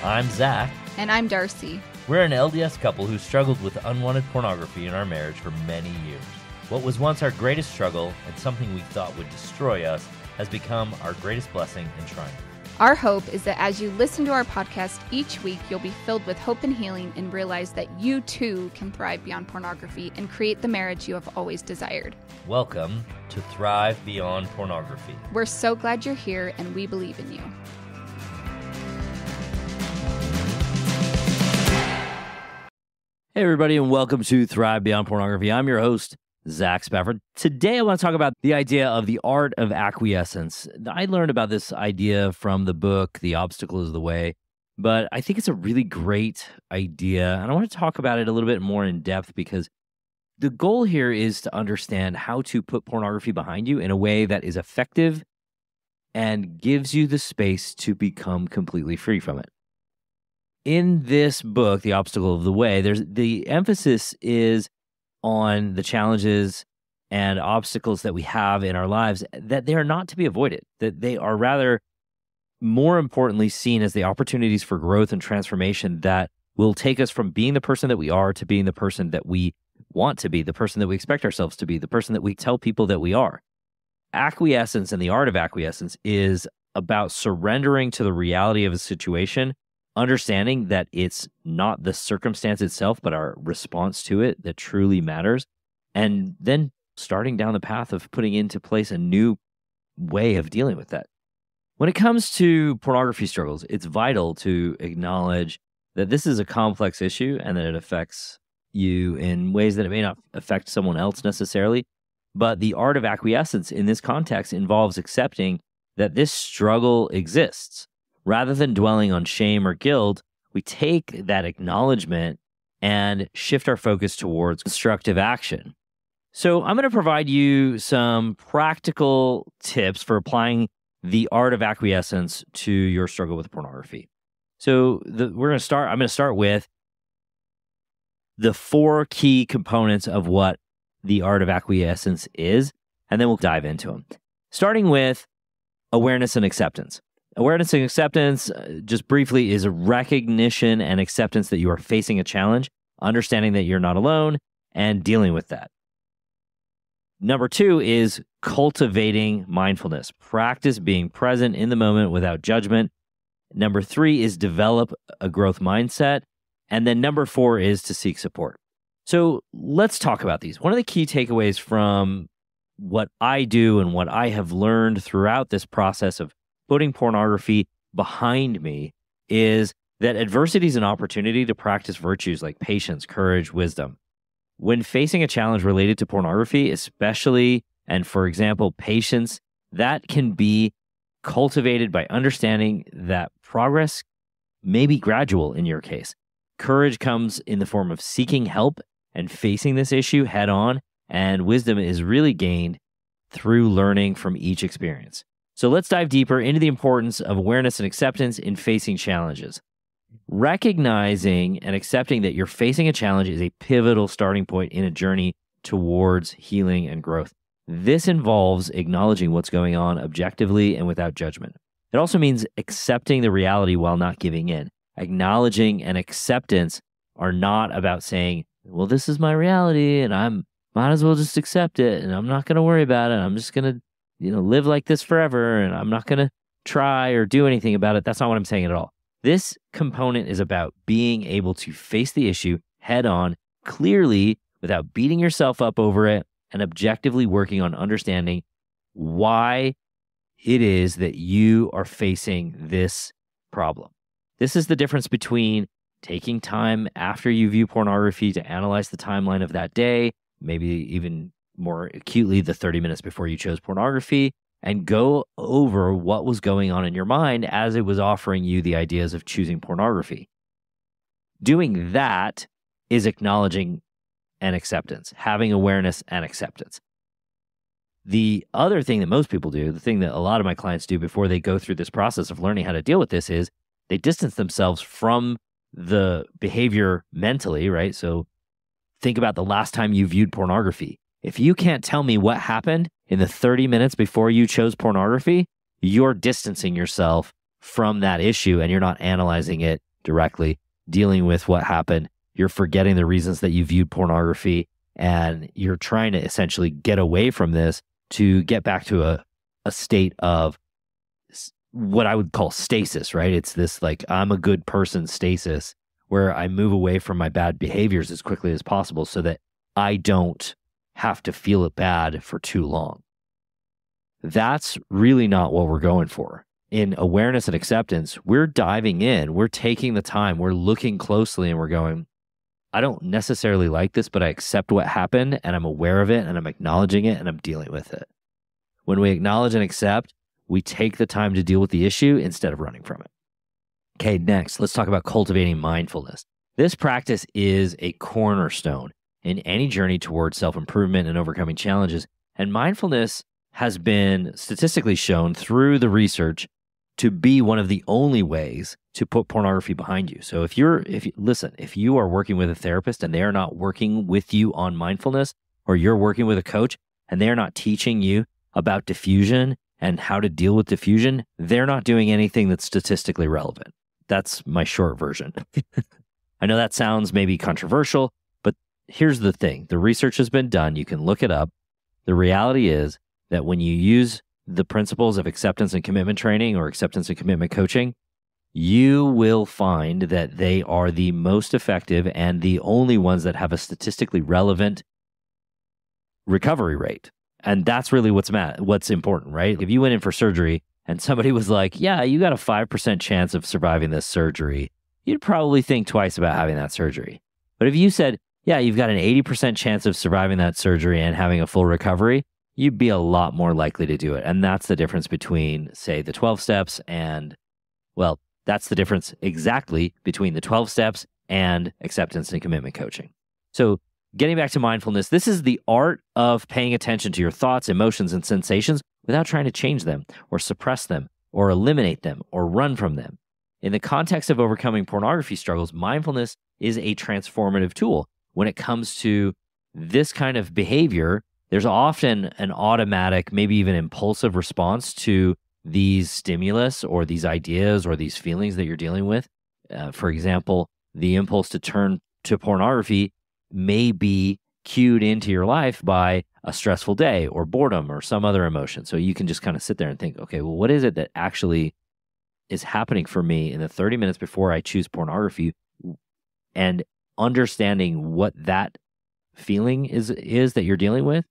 I'm Zach. And I'm Darcy. We're an LDS couple who struggled with unwanted pornography in our marriage for many years. What was once our greatest struggle and something we thought would destroy us has become our greatest blessing and triumph. Our hope is that as you listen to our podcast each week, you'll be filled with hope and healing and realize that you too can thrive beyond pornography and create the marriage you have always desired. Welcome to Thrive Beyond Pornography. We're so glad you're here and we believe in you. Hey everybody, and welcome to Thrive Beyond Pornography. I'm your host, Zach Spafford. Today I want to talk about the idea of the art of acquiescence. I learned about this idea from the book, The Obstacle is the Way, but I think it's a really great idea, and I want to talk about it a little bit more in depth because the goal here is to understand how to put pornography behind you in a way that is effective and gives you the space to become completely free from it. In this book, The Obstacle of the Way, the emphasis is on the challenges and obstacles that we have in our lives, that they are not to be avoided, that they are rather, more importantly, seen as the opportunities for growth and transformation that will take us from being the person that we are to being the person that we want to be, the person that we expect ourselves to be, the person that we tell people that we are. Acquiescence and the art of acquiescence is about surrendering to the reality of a situation, understanding that it's not the circumstance itself, but our response to it that truly matters, and then starting down the path of putting into place a new way of dealing with that. When it comes to pornography struggles, it's vital to acknowledge that this is a complex issue and that it affects you in ways that it may not affect someone else necessarily. But the art of acquiescence in this context involves accepting that this struggle exists. Rather than dwelling on shame or guilt, we take that acknowledgement and shift our focus towards constructive action. So I'm going to provide you some practical tips for applying the art of acquiescence to your struggle with pornography. So I'm going to start with the 4 key components of what the art of acquiescence is, and then we'll dive into them. Starting with awareness and acceptance. Awareness and acceptance, just briefly, is a recognition and acceptance that you are facing a challenge, understanding that you're not alone, and dealing with that. Number 2 is cultivating mindfulness. Practice being present in the moment without judgment. Number 3 is develop a growth mindset. And then number 4 is to seek support. So let's talk about these. One of the key takeaways from what I do and what I have learned throughout this process of putting pornography behind me is that adversity is an opportunity to practice virtues like patience, courage, wisdom. When facing a challenge related to pornography, especially, and for example, patience, that can be cultivated by understanding that progress may be gradual in your case. Courage comes in the form of seeking help and facing this issue head on, and wisdom is really gained through learning from each experience. So let's dive deeper into the importance of awareness and acceptance in facing challenges. Recognizing and accepting that you're facing a challenge is a pivotal starting point in a journey towards healing and growth. This involves acknowledging what's going on objectively and without judgment. It also means accepting the reality while not giving in. Acknowledging and acceptance are not about saying, well, this is my reality and I might as well just accept it and I'm not going to worry about it. I'm just going to live like this forever, and I'm not going to try or do anything about it. That's not what I'm saying at all. This component is about being able to face the issue head on, clearly, without beating yourself up over it, and objectively working on understanding why it is that you are facing this problem. This is the difference between taking time after you view pornography to analyze the timeline of that day, maybe even more acutely the 30 minutes before you chose pornography, and go over what was going on in your mind as it was offering you the ideas of choosing pornography. Doing that is acknowledging and acceptance, having awareness and acceptance. The other thing that most people do, the thing that a lot of my clients do before they go through this process of learning how to deal with this, is they distance themselves from the behavior mentally, right? So think about the last time you viewed pornography. If you can't tell me what happened in the 30 minutes before you chose pornography, you're distancing yourself from that issue and you're not analyzing it directly, dealing with what happened. You're forgetting the reasons that you viewed pornography, and you're trying to essentially get away from this to get back to a state of what I would call stasis, right? It's this like, I'm a good person stasis, where I move away from my bad behaviors as quickly as possible so that I don't have to feel it bad for too long. That's really not what we're going for. In awareness and acceptance, we're diving in, we're taking the time, we're looking closely, and we're going, I don't necessarily like this, but I accept what happened, and I'm aware of it, and I'm acknowledging it, and I'm dealing with it. When we acknowledge and accept, we take the time to deal with the issue instead of running from it. Okay, next, let's talk about cultivating mindfulness. This practice is a cornerstone in any journey towards self-improvement and overcoming challenges. And mindfulness has been statistically shown through the research to be one of the only ways to put pornography behind you. So if you are working with a therapist and they are not working with you on mindfulness, or you're working with a coach and they are not teaching you about diffusion and how to deal with diffusion, they're not doing anything that's statistically relevant. That's my short version. I know that sounds maybe controversial, but here's the thing. The research has been done. You can look it up. The reality is that when you use the principles of acceptance and commitment training or acceptance and commitment coaching, you will find that they are the most effective and the only ones that have a statistically relevant recovery rate. And that's really what's important, right? If you went in for surgery and somebody was like, yeah, you got a 5% chance of surviving this surgery, you'd probably think twice about having that surgery. But if you said, yeah, you've got an 80% chance of surviving that surgery and having a full recovery, you'd be a lot more likely to do it. And that's the difference between, say, the 12 steps and, well, that's the difference exactly between the 12 steps and acceptance and commitment coaching. So getting back to mindfulness, this is the art of paying attention to your thoughts, emotions, and sensations without trying to change them or suppress them or eliminate them or run from them. In the context of overcoming pornography struggles, mindfulness is a transformative tool. When it comes to this kind of behavior, there's often an automatic, maybe even impulsive response to these stimulus or these ideas or these feelings that you're dealing with. For example, the impulse to turn to pornography may be cued into your life by a stressful day or boredom or some other emotion. So you can just kind of sit there and think, okay, well, what is it that actually is happening for me in the 30 minutes before I choose pornography? And understanding what that feeling is that you're dealing with,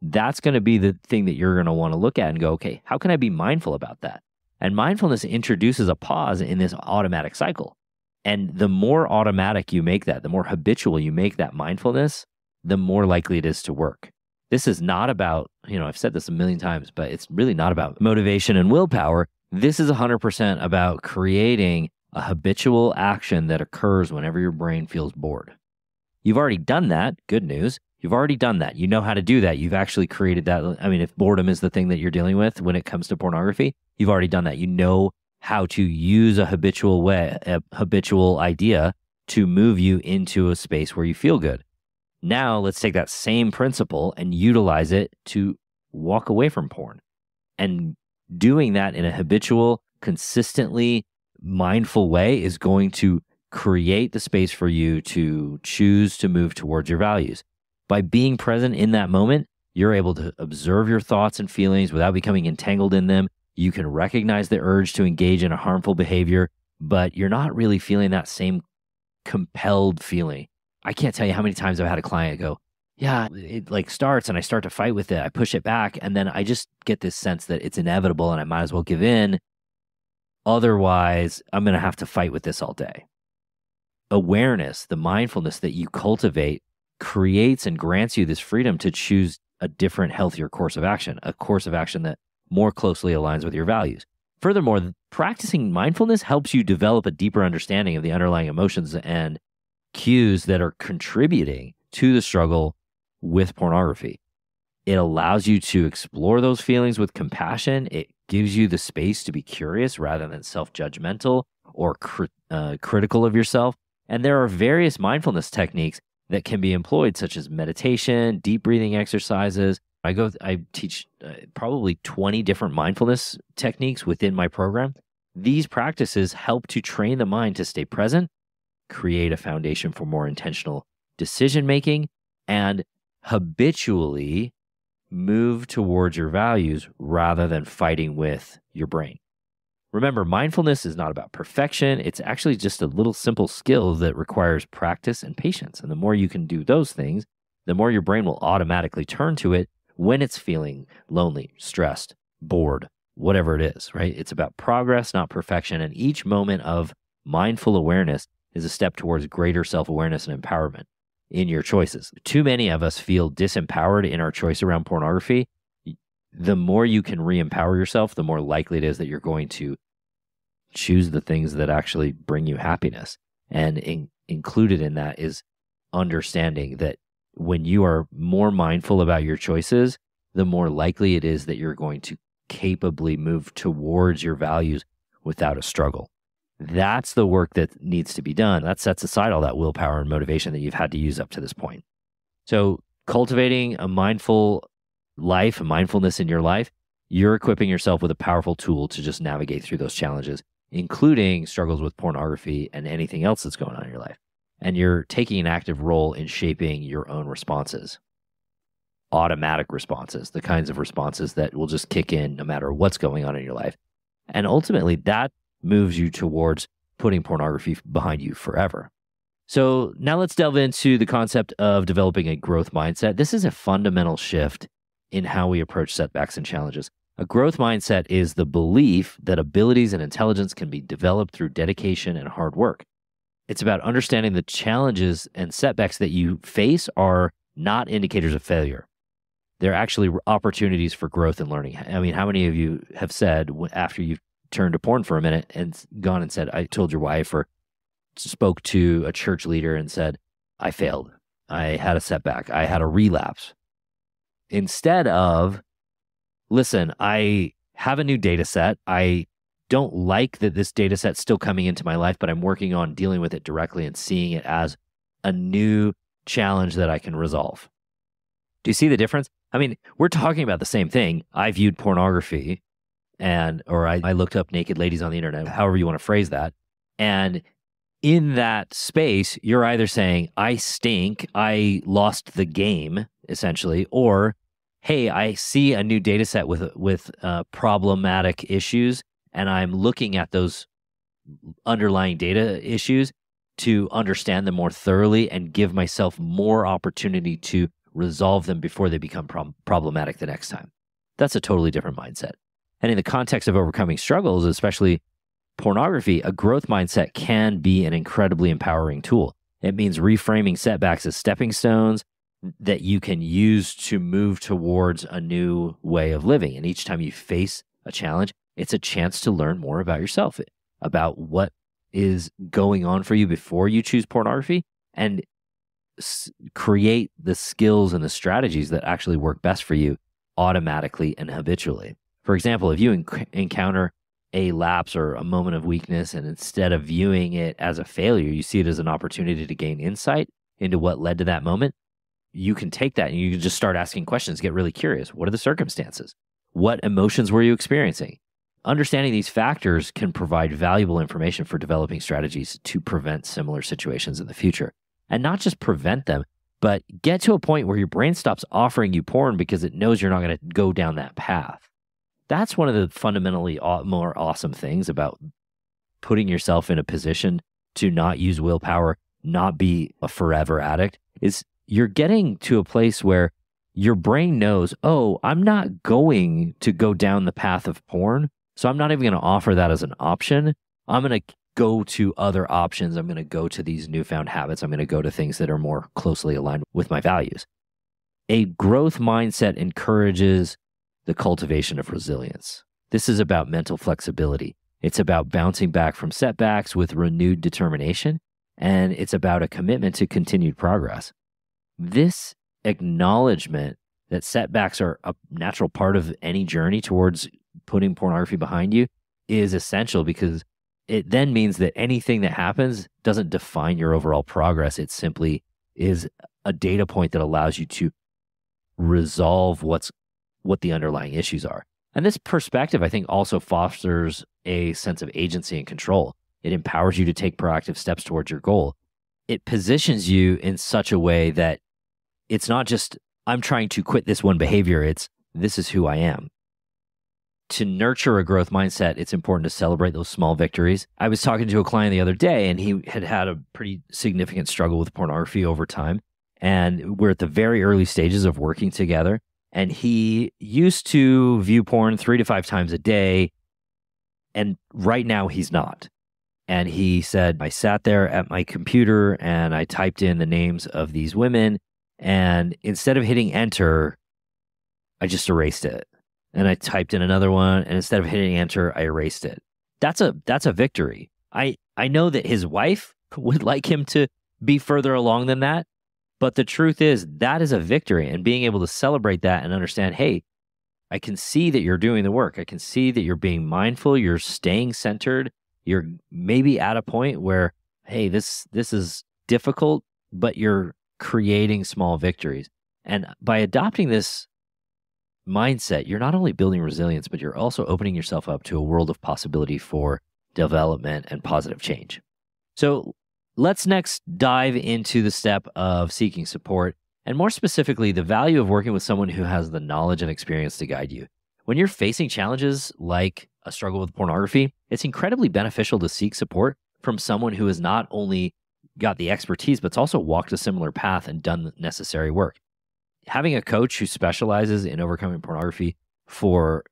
that's going to be the thing that you're going to want to look at and go, okay, how can I be mindful about that? And mindfulness introduces a pause in this automatic cycle. And the more automatic you make that, the more habitual you make that mindfulness, the more likely it is to work. This is not about, I've said this a million times, but it's really not about motivation and willpower. This is 100% about creating a habitual action that occurs whenever your brain feels bored. You've already done that. Good news. You've already done that. You know how to do that. You've actually created that. I mean, if boredom is the thing that you're dealing with when it comes to pornography, you've already done that. You know how to use a habitual idea to move you into a space where you feel good. Now, let's take that same principle and utilize it to walk away from porn. And doing that in a habitual, consistently mindful way is going to create the space for you to choose to move towards your values. By being present in that moment, you're able to observe your thoughts and feelings without becoming entangled in them. You can recognize the urge to engage in a harmful behavior, but you're not really feeling that same compelled feeling. I can't tell you how many times I've had a client go, yeah, it like starts and I start to fight with it. I push it back and then I just get this sense that it's inevitable and I might as well give in. Otherwise, I'm going to have to fight with this all day. Awareness, the mindfulness that you cultivate, creates and grants you this freedom to choose a different, healthier course of action, a course of action that more closely aligns with your values. Furthermore, practicing mindfulness helps you develop a deeper understanding of the underlying emotions and cues that are contributing to the struggle with pornography. It allows you to explore those feelings with compassion. It gives you the space to be curious rather than self-judgmental or critical of yourself. And there are various mindfulness techniques that can be employed, such as meditation, deep breathing exercises. I teach probably 20 different mindfulness techniques within my program. These practices help to train the mind to stay present, create a foundation for more intentional decision making, and habitually move towards your values rather than fighting with your brain. Remember, mindfulness is not about perfection. It's actually just a little simple skill that requires practice and patience. And the more you can do those things, the more your brain will automatically turn to it when it's feeling lonely, stressed, bored, whatever it is, right? It's about progress, not perfection. And each moment of mindful awareness is a step towards greater self-awareness and empowerment in your choices. Too many of us feel disempowered in our choice around pornography. The more you can re-empower yourself, the more likely it is that you're going to choose the things that actually bring you happiness. And included in that is understanding that when you are more mindful about your choices, the more likely it is that you're going to capably move towards your values without a struggle. That's the work that needs to be done. That sets aside all that willpower and motivation that you've had to use up to this point. So cultivating a mindful life, a mindfulness in your life, you're equipping yourself with a powerful tool to just navigate through those challenges, including struggles with pornography and anything else that's going on in your life. And you're taking an active role in shaping your own responses, automatic responses, the kinds of responses that will just kick in no matter what's going on in your life. And ultimately, that moves you towards putting pornography behind you forever. So now let's delve into the concept of developing a growth mindset. This is a fundamental shift in how we approach setbacks and challenges. A growth mindset is the belief that abilities and intelligence can be developed through dedication and hard work. It's about understanding the challenges and setbacks that you face are not indicators of failure. They're actually opportunities for growth and learning. I mean, how many of you have said after you've turned to porn for a minute and gone and said, I told your wife, or spoke to a church leader and said, I failed. I had a setback. I had a relapse. Instead of, listen, I have a new data set. I don't like that this data set's still coming into my life, but I'm working on dealing with it directly and seeing it as a new challenge that I can resolve. Do you see the difference? I mean, we're talking about the same thing. I viewed pornography or I looked up naked ladies on the internet, however you want to phrase that. And in that space, you're either saying, I stink, I lost the game, essentially, or, hey, I see a new data set with problematic issues, and I'm looking at those underlying data issues to understand them more thoroughly and give myself more opportunity to resolve them before they become problematic the next time. That's a totally different mindset. And in the context of overcoming struggles, especially pornography, a growth mindset can be an incredibly empowering tool. It means reframing setbacks as stepping stones that you can use to move towards a new way of living. And each time you face a challenge, it's a chance to learn more about yourself, about what is going on for you before you choose pornography, and create the skills and the strategies that actually work best for you automatically and habitually. For example, if you encounter a lapse or a moment of weakness, and instead of viewing it as a failure, you see it as an opportunity to gain insight into what led to that moment, you can take that and you can just start asking questions, get really curious. What are the circumstances? What emotions were you experiencing? Understanding these factors can provide valuable information for developing strategies to prevent similar situations in the future. And not just prevent them, but get to a point where your brain stops offering you porn because it knows you're not going to go down that path. That's one of the fundamentally more awesome things about putting yourself in a position to not use willpower, not be a forever addict, is you're getting to a place where your brain knows, oh, I'm not going to go down the path of porn, so I'm not even going to offer that as an option. I'm going to go to other options. I'm going to go to these newfound habits. I'm going to go to things that are more closely aligned with my values. A growth mindset encourages the cultivation of resilience. This is about mental flexibility. It's about bouncing back from setbacks with renewed determination, and it's about a commitment to continued progress. This acknowledgement that setbacks are a natural part of any journey towards putting pornography behind you is essential, because it then means that anything that happens doesn't define your overall progress. It simply is a data point that allows you to resolve what the underlying issues are. And this perspective, I think, also fosters a sense of agency and control. It empowers you to take proactive steps towards your goal. It positions you in such a way that it's not just, I'm trying to quit this one behavior. It's, this is who I am. To nurture a growth mindset, it's important to celebrate those small victories. I was talking to a client the other day, and he had had a pretty significant struggle with pornography over time. And we're at the very early stages of working together. And he used to view porn 3 to 5 times a day. And right now he's not. And he said, I sat there at my computer and I typed in the names of these women. And instead of hitting enter, I just erased it. And I typed in another one. And instead of hitting enter, I erased it. That's a victory. I know that his wife would like him to be further along than that. But the truth is, that is a victory, and being able to celebrate that and understand, hey, I can see that you're doing the work. I can see that you're being mindful. You're staying centered. You're maybe at a point where, hey, this is difficult, but you're creating small victories. And by adopting this mindset, you're not only building resilience, but you're also opening yourself up to a world of possibility for development and positive change. So let's next dive into the step of seeking support, and more specifically, the value of working with someone who has the knowledge and experience to guide you. When you're facing challenges like a struggle with pornography, it's incredibly beneficial to seek support from someone who has not only got the expertise, but also walked a similar path and done the necessary work. Having a coach who specializes in overcoming pornography for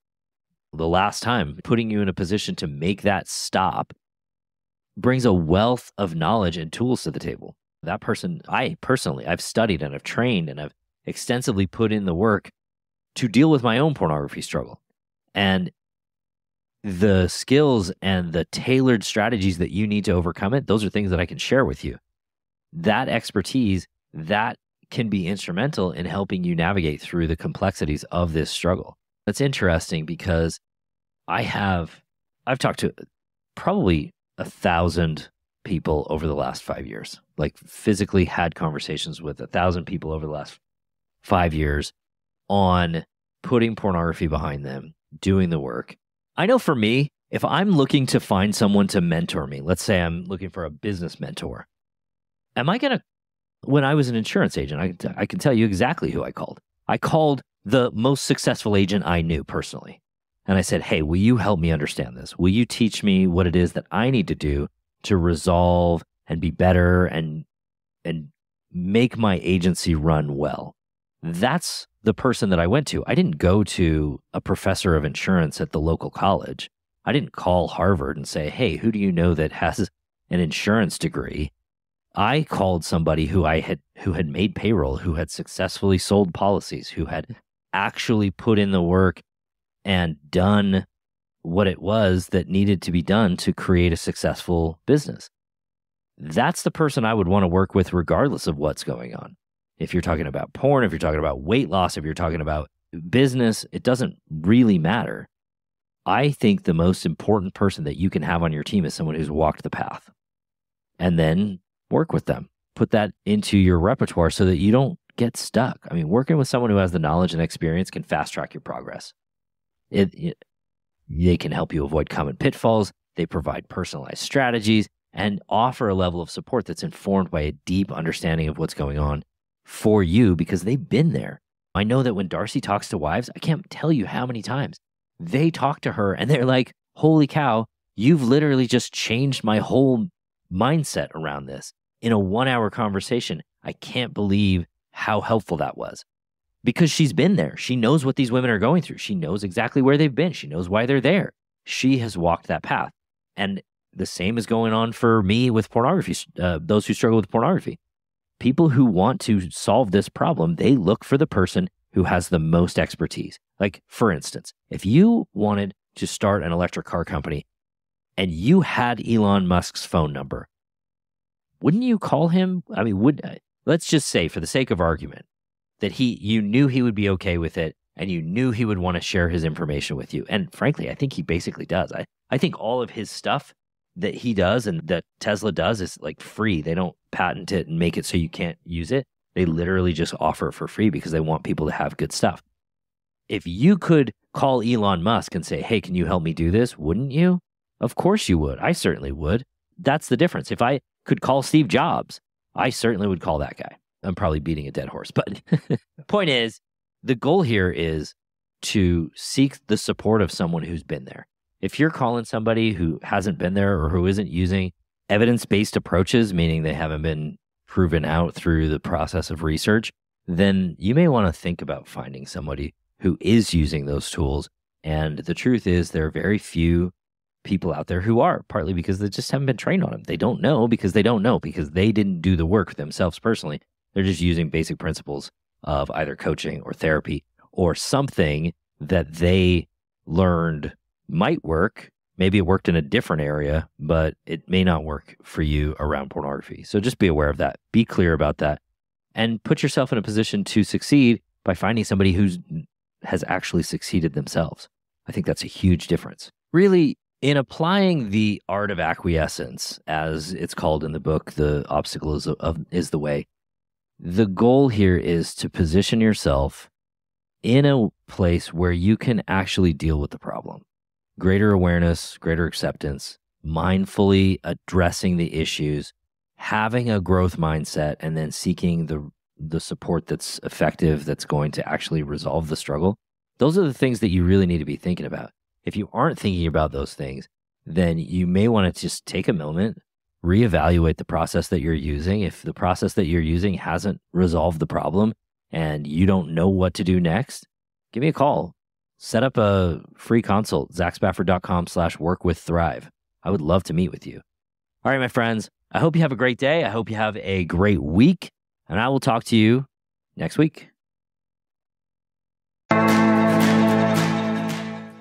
the last time, putting you in a position to make that stop, brings a wealth of knowledge and tools to the table. That person, I've studied and I've trained and I've extensively put in the work to deal with my own pornography struggle. And the skills and the tailored strategies that you need to overcome it, those are things that I can share with you. That expertise, that can be instrumental in helping you navigate through the complexities of this struggle. That's interesting because I've talked to probably 1,000 people over the last 5 years, like physically had conversations with 1,000 people over the last 5 years on putting pornography behind them, doing the work. I know for me, if I'm looking to find someone to mentor me, let's say I'm looking for a business mentor, when I was an insurance agent, I can tell you exactly who I called. I called the most successful agent I knew personally. And I said, hey, will you help me understand this? Will you teach me what it is that I need to do to resolve and be better and make my agency run well? That's the person that I went to. I didn't go to a professor of insurance at the local college. I didn't call Harvard and say, hey, who do you know that has an insurance degree? I called somebody who had made payroll, who had successfully sold policies, who had actually put in the work and done what it was that needed to be done to create a successful business. That's the person I would want to work with regardless of what's going on. If you're talking about porn, if you're talking about weight loss, if you're talking about business, it doesn't really matter. I think the most important person that you can have on your team is someone who's walked the path. And then work with them. Put that into your repertoire so that you don't get stuck. I mean, working with someone who has the knowledge and experience can fast track your progress. They can help you avoid common pitfalls. They provide personalized strategies and offer a level of support that's informed by a deep understanding of what's going on for you because they've been there. I know that when Darcy talks to wives, I can't tell you how many times they talk to her and they're like, holy cow, you've literally just changed my whole mindset around this in a 1-hour conversation. I can't believe how helpful that was. Because she's been there. She knows what these women are going through. She knows exactly where they've been. She knows why they're there. She has walked that path. And the same is going on for me with pornography, those who struggle with pornography. People who want to solve this problem, they look for the person who has the most expertise. Like, for instance, if you wanted to start an electric car company and you had Elon Musk's phone number, wouldn't you call him? I mean, let's just say, for the sake of argument, that you knew he would be okay with it and you knew he would want to share his information with you. And frankly, I think he basically does. I think all of his stuff that he does and that Tesla does is like free. They don't patent it and make it so you can't use it. They literally just offer it for free because they want people to have good stuff. If you could call Elon Musk and say, hey, can you help me do this? Wouldn't you? Of course you would. I certainly would. That's the difference. If I could call Steve Jobs, I certainly would call that guy. I'm probably beating a dead horse. But the point is, the goal here is to seek the support of someone who's been there. If you're calling somebody who hasn't been there or who isn't using evidence-based approaches, meaning they haven't been proven out through the process of research, then you may want to think about finding somebody who is using those tools. And the truth is, there are very few people out there who are, partly because they just haven't been trained on them. They don't know because they don't know, because they didn't do the work themselves personally. They're just using basic principles of either coaching or therapy or something that they learned might work. Maybe it worked in a different area, but it may not work for you around pornography. So just be aware of that. Be clear about that. And put yourself in a position to succeed by finding somebody who has actually succeeded themselves. I think that's a huge difference. Really, in applying the art of acquiescence, as it's called in the book, The Obstacle is the Way, the goal here is to position yourself in a place where you can actually deal with the problem. Greater awareness, greater acceptance, mindfully addressing the issues, having a growth mindset, and then seeking the support that's effective, that's going to actually resolve the struggle. Those are the things that you really need to be thinking about. If you aren't thinking about those things, then you may want to just take a moment, reevaluate the process that you're using. If the process that you're using hasn't resolved the problem and you don't know what to do next, give me a call. Set up a free consult, zachspafford.com/workwiththrive. I would love to meet with you. All right, my friends, I hope you have a great day. I hope you have a great week, and I will talk to you next week.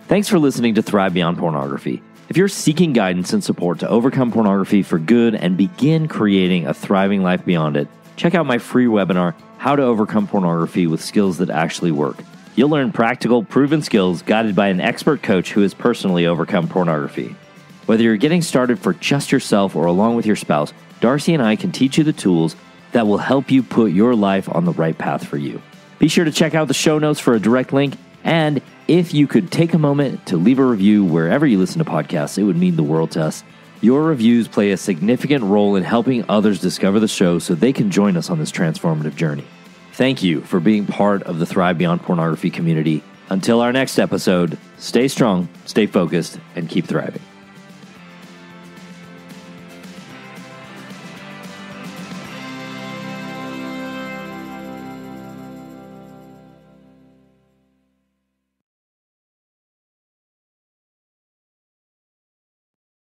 Thanks for listening to Thrive Beyond Pornography. If you're seeking guidance and support to overcome pornography for good and begin creating a thriving life beyond it, check out my free webinar, How to Overcome Pornography with Skills That Actually Work. You'll learn practical, proven skills guided by an expert coach who has personally overcome pornography. Whether you're getting started for just yourself or along with your spouse, Darcy and I can teach you the tools that will help you put your life on the right path for you. Be sure to check out the show notes for a direct link, and if you could take a moment to leave a review wherever you listen to podcasts, it would mean the world to us. Your reviews play a significant role in helping others discover the show so they can join us on this transformative journey. Thank you for being part of the Thrive Beyond Pornography community. Until our next episode, stay strong, stay focused, and keep thriving.